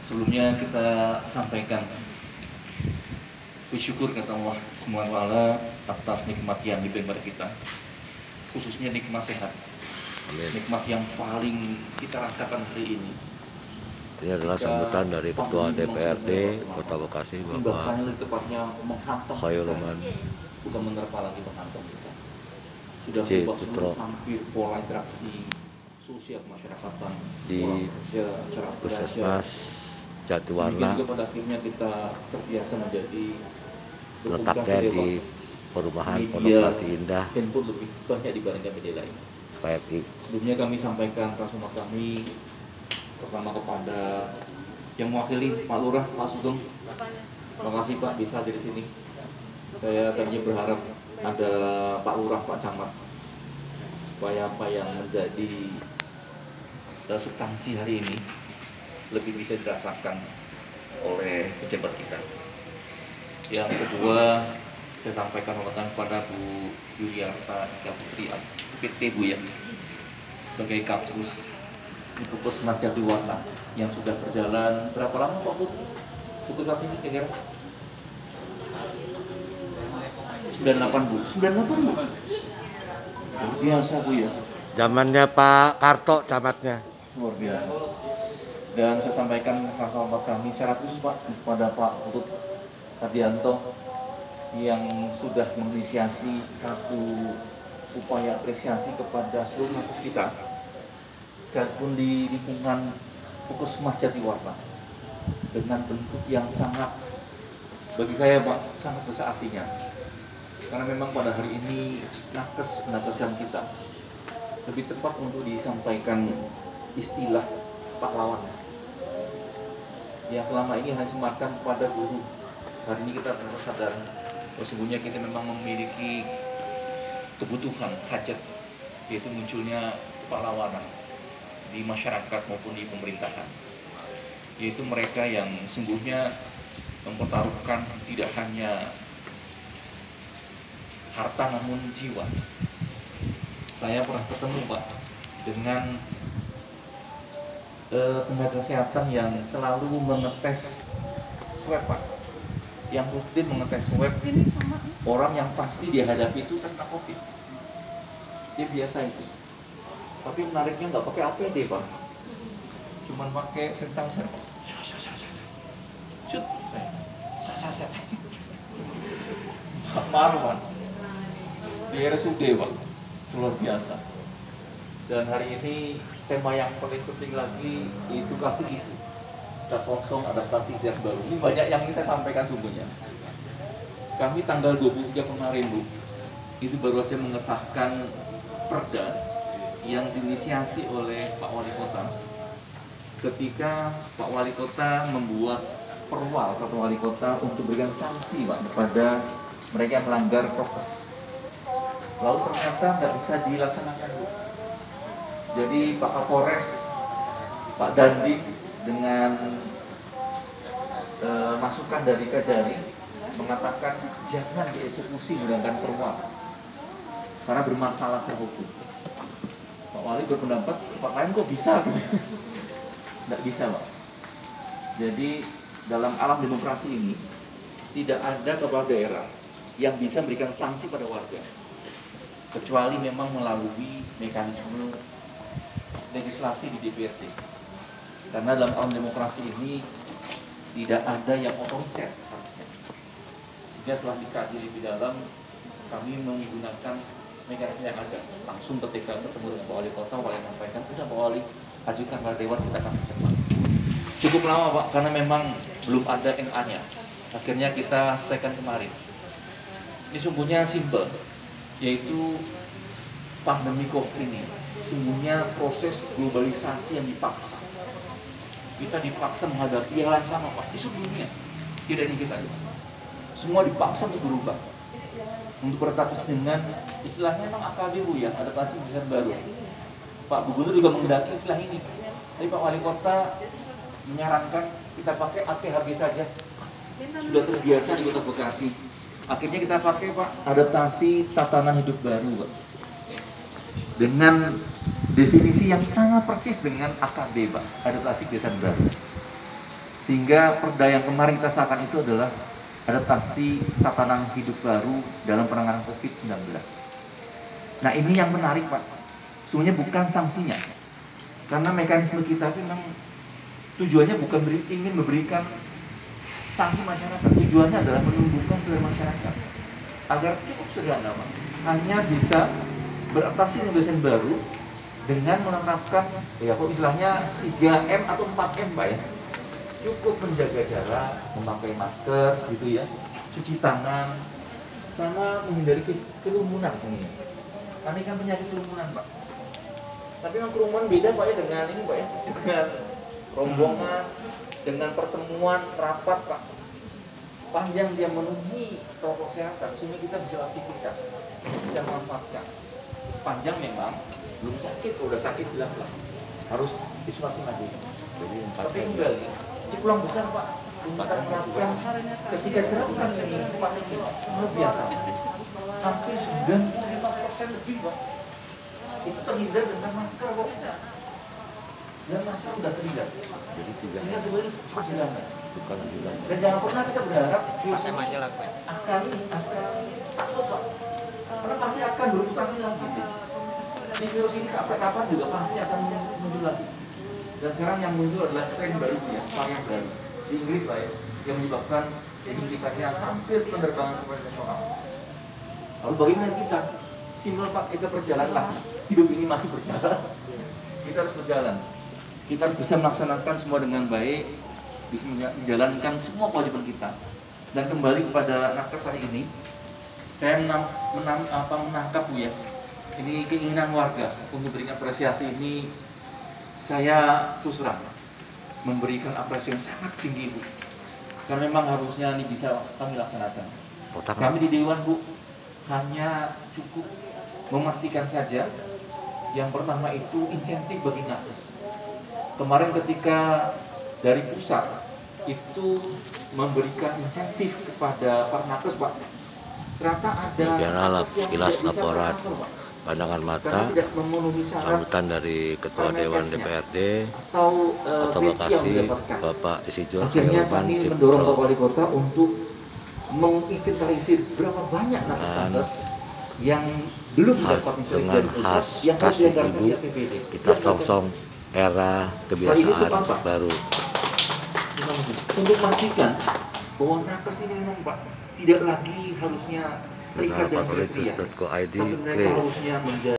Sebelumnya kita sampaikan bersyukur kata Allah Subhanahu wa taala atas nikmat yang diberi kepada kita, khususnya nikmat sehat. Amin. Nikmat yang paling kita rasakan hari ini. Ini adalah sambutan dari Ketua DPRD Kota Bekasi, Bapak Khairuman bukan menerpa lagi menghantam kita. Sudah Putro hampir pola interaksi sosial masyarakatan di Puskesmas Jatiwarna, juga pada akhirnya kita terbiasa menjadi letaknya di perumahan Pondok Melati Indah, handphone lebih banyak dibandingkan media lain. PMI. Sebelumnya kami sampaikan rasa hormat kami pertama kepada yang mewakili Pak Lurah, Pak Sugeng. Terima kasih Pak bisa hadir di sini. Saya tadinya berharap ada Pak Lurah, Pak Camat, supaya apa yang menjadi substansi hari ini lebih bisa dirasakan oleh pejabat kita. Yang kedua, saya sampaikan hormatan kepada Bu Yuliarta Ika Putri PT Bu ya, sebagai Kapus di Puskesmas Jatiwarna yang sudah berjalan berapa lama Pak Bu? Tugas ini kira-kira 98 Bu. 98 Bu. Luar biasa Bu ya. Zamannya Pak Karto camatnya. Luar biasa. Dan saya sampaikan rasa hormat kami secara khusus Pak kepada Pak Putut Hadianto yang sudah menginisiasi satu upaya apresiasi kepada seluruh nakes kita, sekalipun di lingkungan Puskesmas Jatiwarna, dengan bentuk yang sangat, bagi saya Pak, sangat besar artinya. Karena memang pada hari ini nakes-nakesan kita lebih tepat untuk disampaikan istilah pahlawan yang selama ini hanya sematkan kepada guru. Hari ini kita benar sadar sesungguhnya kita memang memiliki kebutuhan hajat, yaitu munculnya pahlawanan di masyarakat maupun di pemerintahan, yaitu mereka yang sungguhnya mempertaruhkan tidak hanya harta namun jiwa. Saya pernah ketemu Pak dengan tenaga kesehatan yang selalu mengetes swab Pak, yang rutin mengetes swab orang yang pasti dihadapi itu terkena COVID. Dia biasa itu, tapi menariknya nggak pakai APD Pak, cuman pakai sanitizer Pak. Cut, saya marah Pak di RSUD Pak, luar biasa. Dan hari ini tema yang paling penting lagi itu kasih itu, kita song adaptasi yang baru. Ini banyak yang ingin saya sampaikan sungguhnya. Kami tanggal 23 kemarin Bu, itu baru saja mengesahkan perda yang diinisiasi oleh Pak Wali Kota ketika Pak Wali Kota membuat perwal Pak Wali Kota untuk berikan sanksi Pak kepada mereka yang melanggar prokes. Lalu ternyata nggak bisa dilaksanakan Bu. Jadi Pak Kapolres, Pak Dandi dengan masukan dari Kajari mengatakan jangan dieksekusi menggunakan perwal karena bermasalah secara hukum. Pak Wali berpendapat Pak lain kok bisa? Tidak bisa Pak. Jadi dalam alam demokrasi ini tidak ada kepala daerah yang bisa memberikan sanksi pada warga kecuali memang melalui mekanisme legislasi di DPRD. Karena dalam alam demokrasi ini tidak ada yang otoriter harusnya. Sehingga setelah dikaji lebih dalam, kami menggunakan mekanisme yang ada. Langsung ketika bertemu dengan Pak Wali Kota, Wali menyampaikan, sudah Pak Wali, ajukan pada Dewan, kita akan bercepat. Cukup lama Pak, karena memang belum ada NA-nya. Akhirnya kita selesaikan kemarin. Ini sungguhnya simpel, yaitu pandemi COVID ini sungguhnya proses globalisasi yang dipaksa. Kita dipaksa menghadapi hal yang sama Pak, di seluruh dunia. Tidak hanya kita. Semua dipaksa untuk berubah, untuk beradaptasi dengan istilahnya memang AKB ya, adaptasi kebiasaan baru. Pak Gubernur juga menghendaki istilah ini. Tapi Pak Wali Kota menyarankan kita pakai ATHB saja. Sudah terbiasa di Kota Bekasi. Akhirnya kita pakai Pak adaptasi tatanan hidup baru Pak. Dengan definisi yang sangat persis dengan AKB, Pak, adaptasi kebiasaan baru. Sehingga perda yang kemarin kita sahkan itu adalah adaptasi tatanan hidup baru dalam penanganan COVID-19. Nah, ini yang menarik, Pak. Sebenarnya bukan sanksinya. Karena mekanisme kita itu memang tujuannya bukan ingin memberikan sanksi masyarakat. Tujuannya adalah menumbuhkan selera masyarakat agar cukup sederhana, Pak. Hanya bisa beradaptasi kebiasaan baru dengan menetapkan, ya kok istilahnya 3M atau 4M, Pak ya. Cukup menjaga jarak, memakai masker gitu ya, cuci tangan, sama menghindari kerumunan ini. Karena ini kan penyakit kerumunan, Pak. Tapi memang kerumunan beda, Pak ya, dengan ini, Pak ya, dengan rombongan, dengan pertemuan rapat, Pak. Sepanjang dia memenuhi protokol kesehatan, sehingga kita bisa aktivitas, bisa memanfaatkan. Sepanjang memang belum sakit, kalau udah sakit jelas lah, harus isolasi mandiri. Jadi tapi kembali, di pulang besar, Pak, kita terapkan ketika terapkan ini, Pak, ini luar biasa. Hampir 95% lebih, Pak. Itu terhindar dengan masker, kok. Dan masker udah terhindar. Jadi tidak Sehingga sebenarnya cepat jalannya. bukan juga. Dan jangan pernah kita berharap virus ini akan takut, Pak. Karena pasti akan bermutasi lagi. Ini virus ini kapan-kapan juga pasti akan muncul lagi. Dan sekarang yang muncul adalah strain baru ya, varian baru di Inggris, Pak ya, yang menyebabkan signifikannya hampir penerbangan internasional. Lalu bagaimana kita? Simpel, Pak, kita berjalanlah. Hidup ini masih berjalan. Kita harus berjalan. Kita harus bisa melaksanakan semua dengan baik, bisa menjalankan semua kewajiban kita. Dan kembali kepada nakes hari ini, saya menangkap, Bu ya, ini keinginan warga untuk memberikan apresiasi ini. Saya terus terang memberikan apresiasi yang sangat tinggi, Bu, karena memang harusnya ini bisa kami laksanakan. Kami di Dewan, Bu, hanya cukup memastikan saja yang pertama itu insentif bagi nakes. Kemarin ketika dari pusat itu memberikan insentif kepada para nakes, Pak, ternyata ada nakes yang sekilas tidak bisa laporan terkantor, Pak, pandangan mata karena tidak memenuhi syarat sambutan dari Ketua Dewan DPRD atau Kota yang Bekasi didapatkan. Bapak Isijur Akhirnya Khairulman kami Cipto mendorong Bapak Wali Kota untuk menginventarisir berapa banyak Dan nakes-nakes yang belum mendapat insentif dengan dari pusat yang harus kasih dianggarkan ibu di APBD. kita songsong era kebiasaan baru. Untuk memastikan bahwa nakes ini memang, Pak, tidak lagi harusnya terikat Benar, dan Pak kriteria, Oleh.id tapi mereka harusnya menjadi